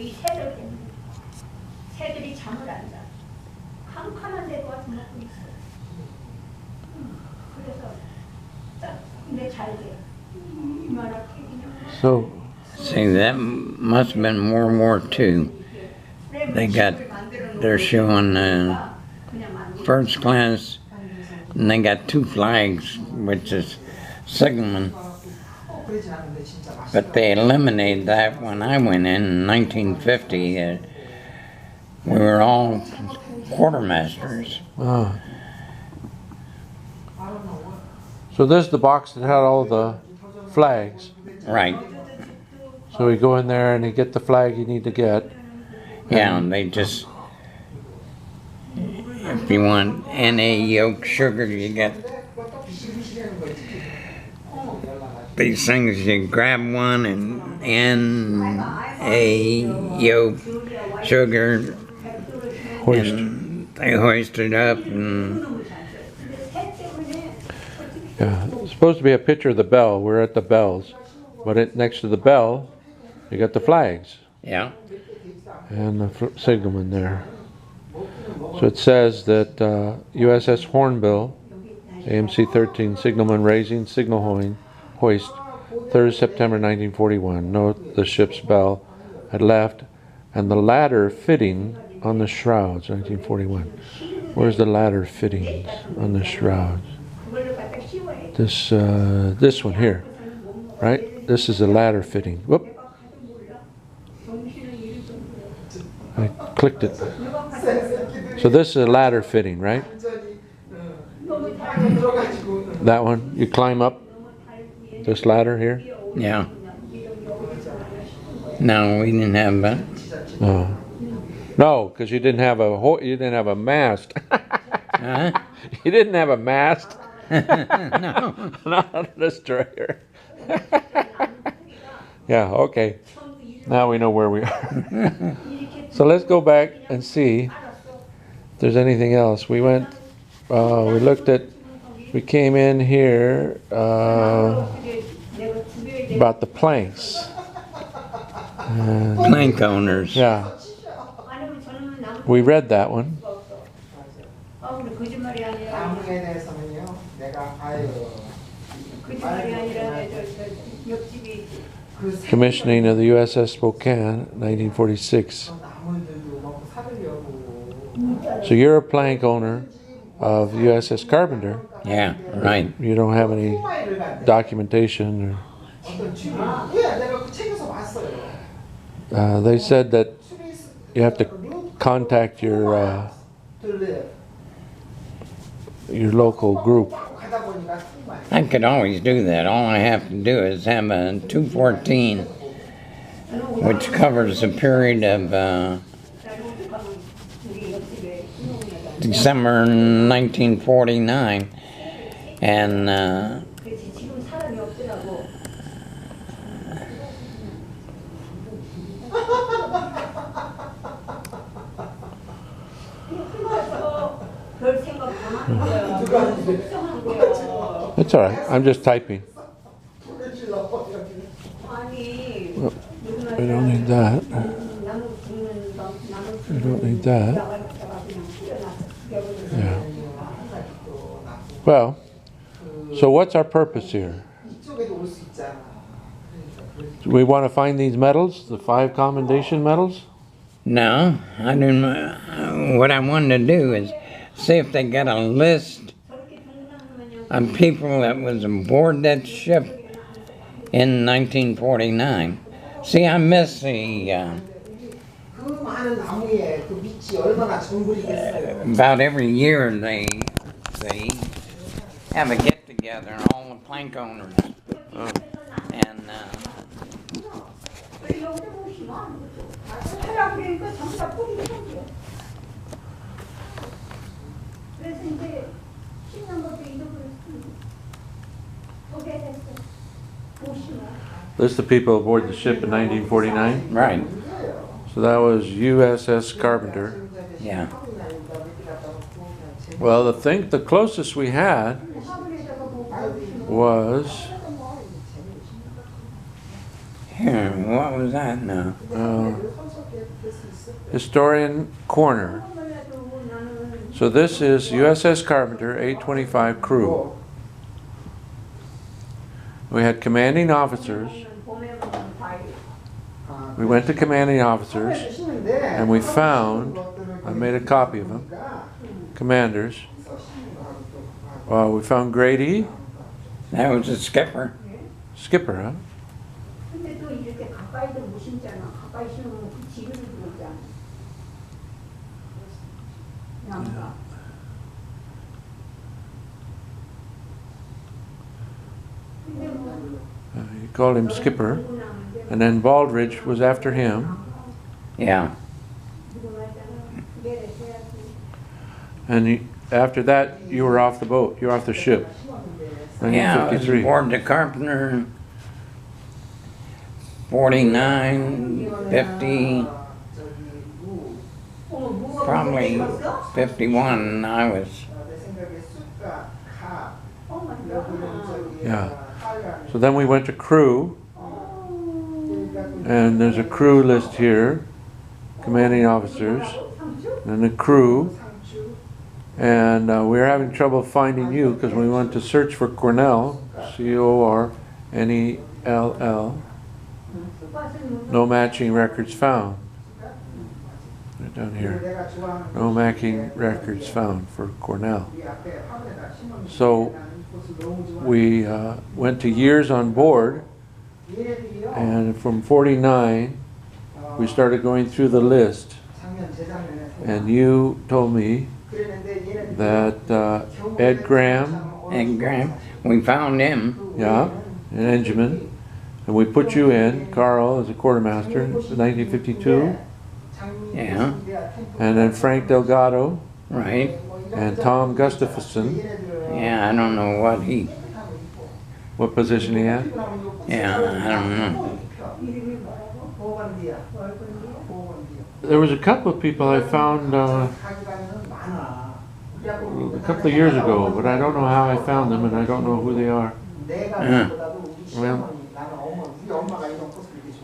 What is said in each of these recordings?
이 새들 때문에 새들이 잠을 안 자. 캄캄한 데가 와서 먹고 있어. 그래서 딱 내 잘게 이만한 So, See, that must have been World War II. They're showing first class, and they got two flags, which is signalman. But they eliminated that when I went in 1950. We were all quartermasters. so this is the box that had all the flags. Right. So you go in there and you get the flag you need to get. Yeah, and they just, if you want NA yolk sugar, you get these things. You grab one and NA yolk sugar, Hoist. and they hoist it up. And Yeah, it's supposed to be a picture of the bell. We're at the bells, but next to the bell, you got the flags yeah, and the signalman there. So it says that USS Hornbill, AMC-13, signalman raising signal hoist, 3rd September 1941. Note the ship's bell had left, and the ladder fitting on the shrouds, 1941. Where's the ladder fittings on the shrouds? This one here, right? This is a ladder fitting. Whoop. I clicked it. So this is a ladder fitting, right? That one, you climb up this ladder here? yeah. No, we didn't have that. No, because you didn't have a mast. Huh? You didn't have a mast. No. Not a destroyer. Yeah, okay. Now we know where we are. So let's go back and see if there's anything else. We went, we looked at, we came in here about the planks. Plank owners. Yeah. We read that one. Commissioning of the USS Spokane, 1946. So you're a plank owner of USS Carpenter. Yeah, right. You don't have any documentation. They said that you have to contact your local group. I could always do that. All I have to do is have a 214, which covers a period of December 1949, and It's all right. I'm just typing. We don't need that. We don't need that. Yeah. Well, so what's our purpose here? Do we want to find these medals, the 5 commendation medals? no, I didn't. What I wanted to do is see if they got a list of people that was aboard that ship in 1949. See, I missed the about every year they have a get together, all the plank owners, and This is the people aboard the ship in 1949. right, So that was USS Carpenter. yeah. Well, the closest we had was Here, what was that now? Historian Corner. So this is USS Carpenter, 825 crew. We had commanding officers. We went to commanding officers and we found, I made a copy of them, commanders. We found Grady. That was the skipper. Skipper, huh? 근데 또 이렇게 가까이도 못 심잖아. 가까이 심으면 그 지름이 들어오잖아. 나무가. 근데 뭐 He called him Skipper. And then Baldridge was after him. Yeah. And after that, you were off the boat. You were off the ship. Yeah, I was 1953. aboard the Carpenter. 49, 50, probably 51. I was. Yeah. So then we went to crew. And there's a crew list here. Commanding officers. And the crew. And we were having trouble finding you because we went to search for Cornell. Cornell. No matching records found. Right down here. No matching records found for Cornell. So we went to years on board, and from 49 we started going through the list, and you told me that Ed Graham, We found him. yeah, and Engelman, and we put you in, Carl, as a quartermaster in 1952. Yeah. And then Frank Delgado Right. and Tom Gustafson. Yeah, I don't know What position he had? Yeah, I don't know. There was a couple of people I found a couple of years ago, but I don't know how I found them and I don't know who they are. Well,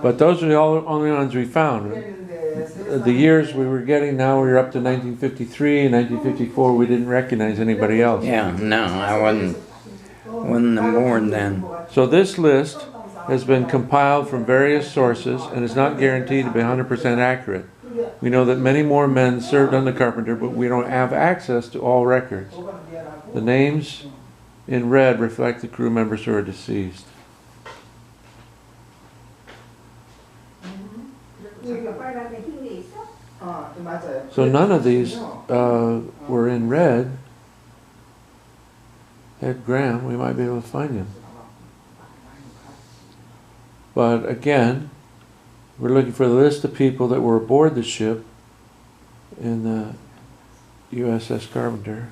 but those are the only ones we found. The years we were getting now, we were up to 1953 and 1954. We didn't recognize anybody else. Yeah, no, I wasn't aboard then. So this list has been compiled from various sources and is not guaranteed to be 100% accurate. We know that many more men served on the Carpenter, but we don't have access to all records. The names in red reflect the crew members who are deceased. So none of these were in red. Ed Graham, we might be able to find him. But again, we're looking for the list of people that were aboard the ship in the USS Carpenter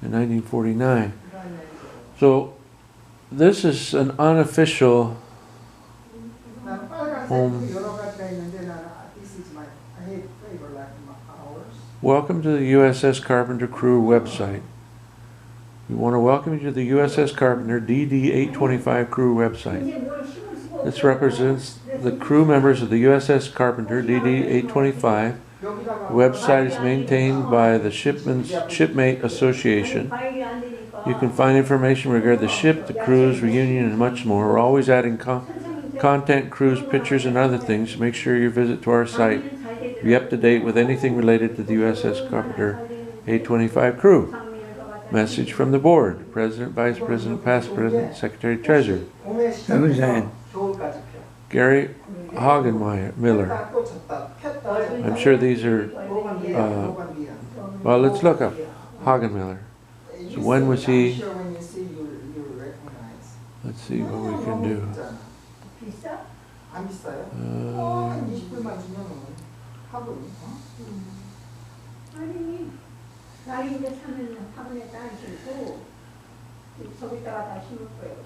in 1949. So this is an unofficial home. Welcome to the USS Carpenter crew website. We want to welcome you to the USS Carpenter DD-825 crew website. This represents the crew members of the USS Carpenter DD-825. The website is maintained by the Shipmate Association. You can find information regarding the ship, the cruise, reunion, and much more. We're always adding content, cruise, pictures, and other things. Make sure you visit to our site. Be up to date with anything related to the USS Carpenter 825 crew. Message from the board. President, Vice President, Past President, Secretary, Treasurer. Who's that? Gary Miller. I'm sure these are, well, let's look up Miller. So when was he? Let's see what we can do.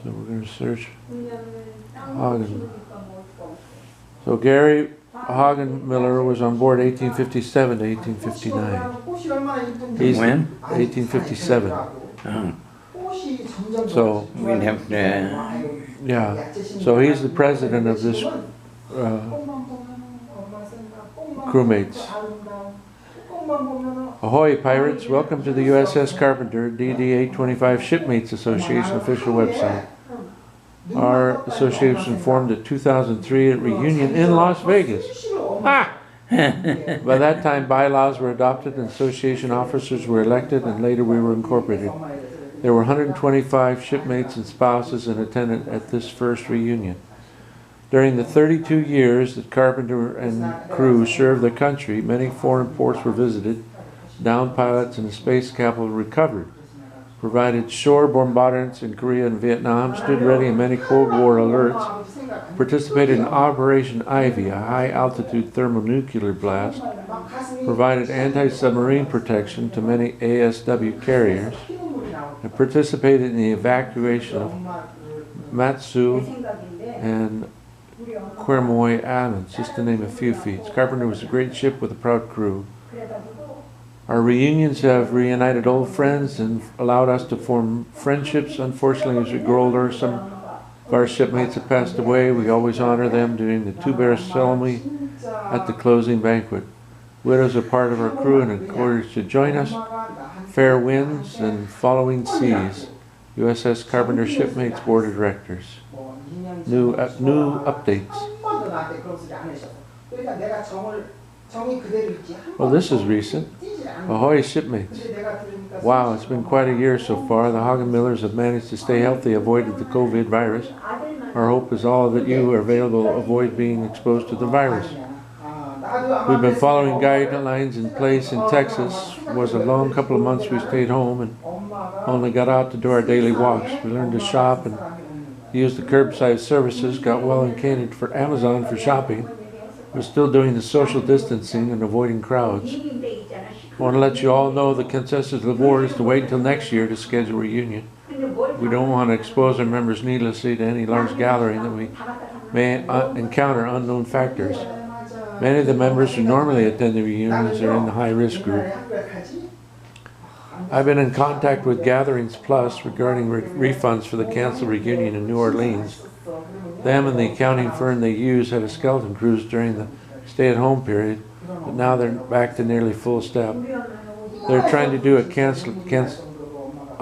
So we're going to search Hagen. So Gary Miller was on board 1857 to 1859. He's When? 1857. Oh, So we'd have to Yeah. So he's the president of this crewmates. Ahoy, pirates. Welcome to the USS Carpenter DD-825 Shipmates Association official website. Our association formed in 2003 at reunion in Las Vegas. Ah! By that time, bylaws were adopted and association officers were elected, and later we were incorporated. There were 125 shipmates and spouses in attendance at this first reunion. During the 32 years that Carpenter and crew served their country, many foreign ports were visited, downed pilots and the space capital recovered, provided shore bombardments in Korea and Vietnam, stood ready in many Cold War alerts, participated in Operation Ivy, a high-altitude thermonuclear blast, provided anti-submarine protection to many ASW carriers, and participated in the evacuation of Matsu and Quemoy Islands, just to name a few feats. Carpenter was a great ship with a proud crew. Our reunions have reunited old friends and allowed us to form friendships. Unfortunately, as we grow older, some of our shipmates have passed away. We always honor them during the two-bear ceremony at the closing banquet. Widows are part of our crew and encouraged to join us. Fair winds and following seas. USS Carpenter Shipmates Board of Directors. New updates. Well, this is recent. Ahoy, shipmates. Wow, it's been quite a year so far. The Hagen Millers have managed to stay healthy, avoided the COVID virus. Our hope is all that you are available to avoid being exposed to the virus. We've been following guidelines in place in Texas. It was a long couple of months we stayed home and only got out to do our daily walks. We learned to shop and use the curbside services, got well acquainted for Amazon for shopping. We're still doing the social distancing and avoiding crowds. I want to let you all know the consensus of the board is to wait until next year to schedule a reunion. We don't want to expose our members needlessly to any large gathering that we may encounter unknown factors. Many of the members who normally attend the reunions are in the high-risk group. I've been in contact with Gatherings Plus regarding refunds for the canceled reunion in New Orleans. Them and the accounting firm they use had a skeleton cruise during the stay-at-home period, but now they're back to nearly full step. They're trying to do a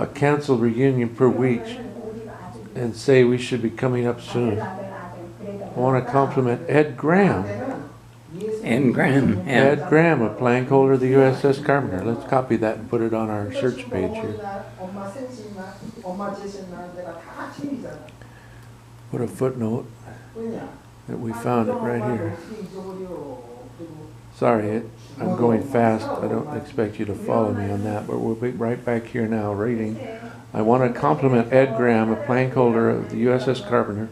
canceled reunion per week and say we should be coming up soon. I want to compliment Ed Graham. Ed Graham. Yeah. Ed Graham, a plank holder of the USS Carpenter. Let's copy that and put it on our search page here. Put a footnote that we found it right here. Sorry, I'm going fast. I don't expect you to follow me on that, but we'll be right back here now reading. I want to compliment Ed Graham, a plank holder of the USS Carpenter.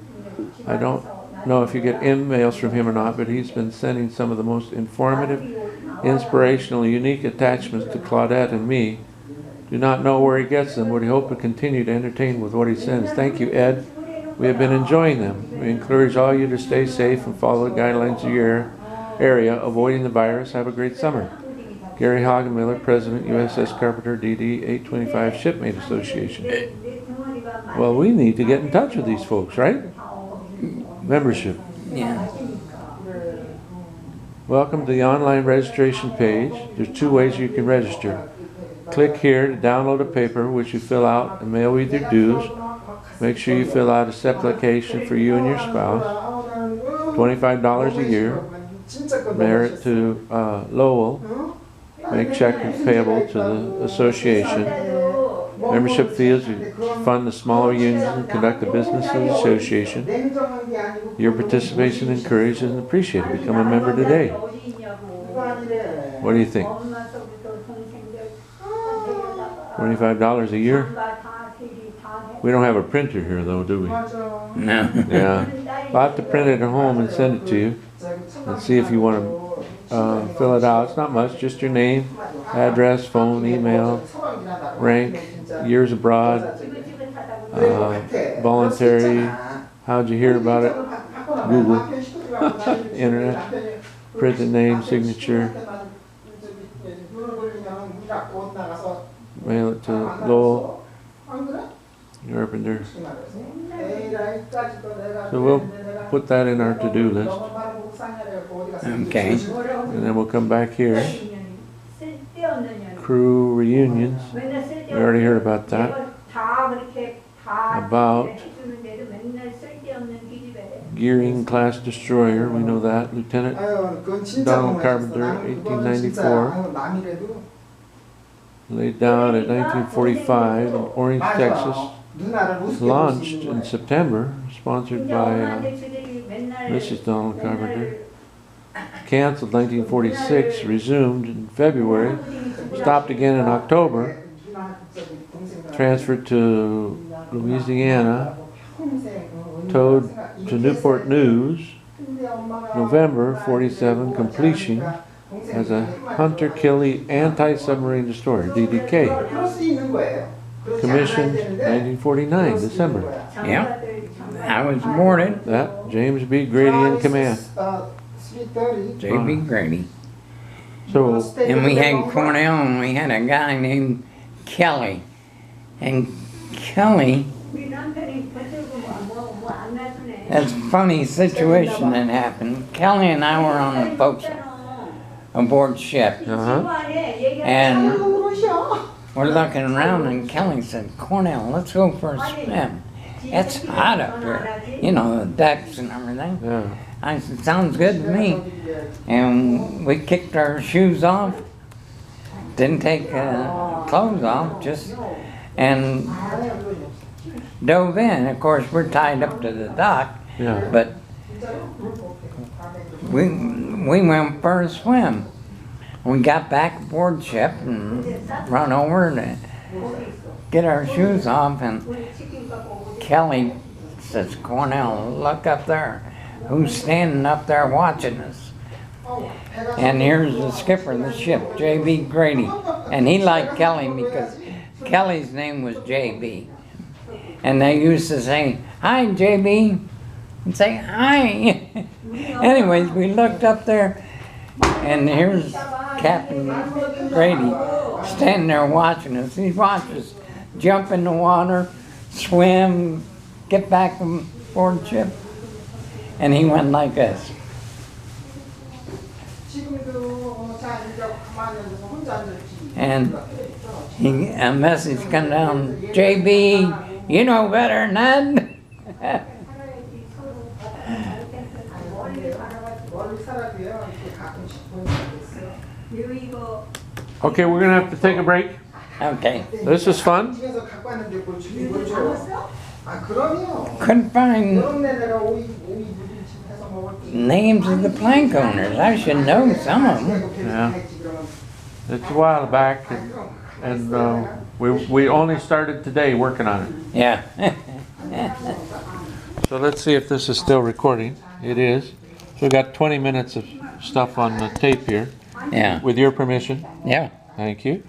I don't know if you get emails from him or not, but he's been sending some of the most informative, inspirational, unique attachments to Claudette and me. Do not know where he gets them, but we hope to continue to entertain with what he sends. Thank you, Ed. We have been enjoying them. We encourage all you to stay safe and follow the guidelines of your area, avoiding the virus. Have a great summer. Gary Hagenmiller, President, USS Carpenter, DD-825 Shipmate Association. Well, we need to get in touch with these folks, right? Membership. Yeah. Welcome to the online registration page. There's two ways you can register. Click here to download a paper which you fill out and mail with your dues. Make sure you fill out a SEP application for you and your spouse. $25 a year. Mail it to Lowell. Make check payable to the association. Membership fees fund the smaller unions and conduct the business of the association. Your participation encouraged and appreciated. Become a member today. What do you think? $25 a year? We don't have a printer here though, do we? No. Yeah. I'll have to print it at home and send it to you. And see if you want to fill it out. It's not much, just your name, address, phone, email, rank, years abroad, voluntary, how'd you hear about it, Google, internet, print the name, signature, mail it to Lowell, Carpenter. So we'll put that in our to-do list. Okay. And then we'll come back here. Crew reunions. We already heard about that. About Gearing class destroyer, we know that. Lieutenant Donald Carpenter, 1894. Laid down at 1945 in Orange, Texas. Launched in September, sponsored by Mrs. Donald Carpenter. Canceled 1946, resumed in February, stopped again in October, transferred to Louisiana, towed to Newport News, November 47, completion as a Hunter Kelly anti-submarine destroyer, DDK. Commissioned 1949, December. Yeah. I was boarded. That, James B. Grady in command. J.B. Grady. So, And we had Cornell, and we had a guy named Kelly. And Kelly, that's a funny situation that happened. Kelly and I were on the forecastle aboard ship. And we're looking around, and Kelly said, Cornell, let's go for a swim. It's hot up here. You know, the decks and everything. yeah. I said, sounds good to me. And we kicked our shoes off. Didn't take clothes off, just, and dove in. Of course, we're tied up to the dock, Yeah. but we went for a swim. We got back aboard ship and run over to get our shoes off, and Kelly says, Cornell, look up there. Who's standing up there watching us? And here's the skipper of the ship, J.B. Grady. And he liked Kelly because Kelly's name was J.B. And they used to say, hi, J.B. And say, hi. Anyways, we looked up there, and here's Captain Grady standing there watching us. He watched us jump in the water, swim, get back on board ship. And he went like this. And a message come down, JB, you know better than that. Okay, we're gonna have to take a break. Okay. This is fun. Couldn't find names of the plank owners. I should know some of them. Yeah. It's a while back, and we only started today working on it. Yeah. So let's see if this is still recording. It is. So we got 20 minutes of stuff on the tape here. Yeah. With your permission. Yeah. Thank you.